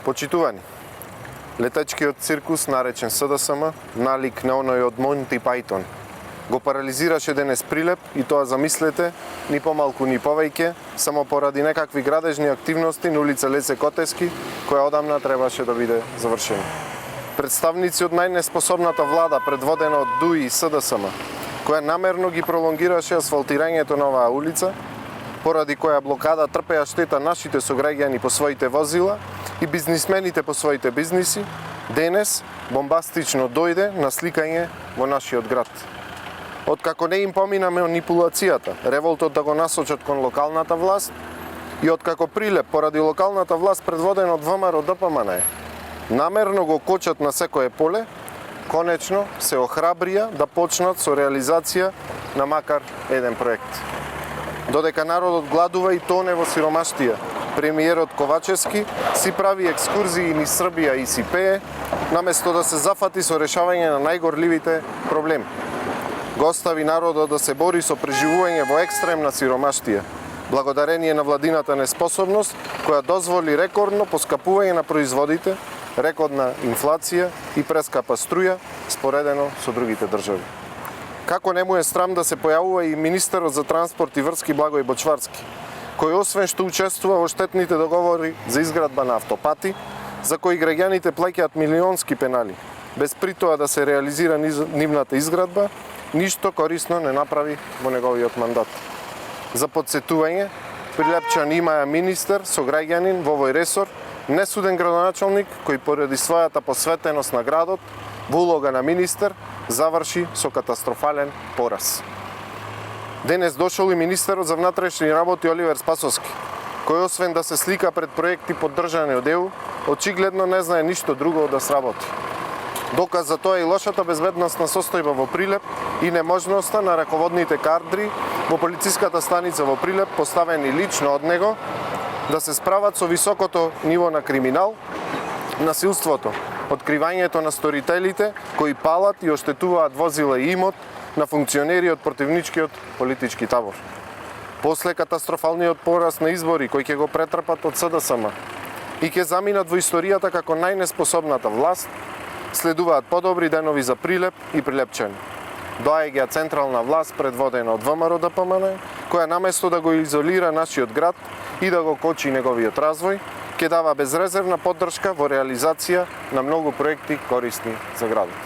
Почитувани, летачкиот циркус наречен СДСМ, налик на оној од Монти Пајтон, го парализираше денес Прилеп и тоа, замислете, ни помалку ни повеќе, само поради некакви градежни активности на улица Лесе Котески, која одамна требаше да биде завршена. Представници од најнеспособната влада, предводена од ДУИ и СДСМ, која намерно ги пролонгираше асфалтирањето на оваа улица, поради која блокада трпеа штета нашите сограѓани по своите возила и бизнисмените по своите бизниси, денес бомбастично дојде на сликање во нашиот град. Откако не им помина манипулацијата, револтот да го насочат кон локалната власт и откако Прилеп поради локалната власт предводена од ВМРО ДПМН намерно го кочат на секое поле, конечно се охрабрија да почнат со реализација на макар еден проект. Додека народот гладува и тоне во сиромаштија, премиерот Ковачевски си прави екскурзии низ Србија и си пее, наместо да се зафати со решавање на најгорливите проблеми. Го остави народот да се бори со преживување во екстремна сиромаштија, благодарение на владината неспособност, која дозволи рекордно поскапување на производите, рекордна инфлација и прескапа струја, споредено со другите држави. Како не му е срам да се појавува и министерот за транспорт и врски Благој Бочварски, кој освен што учествува во штетните договори за изградба на автопати, за кои граѓаните плаќаат милионски пенали, без при тоа да се реализира нивната изградба, ништо корисно не направи во неговиот мандат. За подсетување, Прилепчани имаа министер со граѓанин во овој ресор, несуден градоначалник кој поради својата посветеност на градот во улога на министер заврши со катастрофален пораз. Денес дошол и министерот за внатрешни работи Оливер Спасовски, кој освен да се слика пред проекти поддржани од ЕУ, очигледно не знае ништо друго да сработи. Доказ за тоа е и лошата безбедносна состојба во Прилеп и неможноста на раководните кадри во полициската станица во Прилеп, поставени лично од него, да се справат со високото ниво на криминал, насилството, откривањето на сторителите кои палат и оштетуваат возила и имот на функционери од противничкиот политички табор. После катастрофалниот пораз на избори кој ќе го претрпат од СДСМ и ќе заминат во историјата како најнеспособната власт, следуваат подобри денови за Прилеп и прилепчани. Доаѓа централна власт предводена од ВМРО ДПМН, која наместо да го изолира нашиот град и да го кочи неговиот развој, ќе дава безрезервна поддршка во реализација на многу проекти корисни за градот.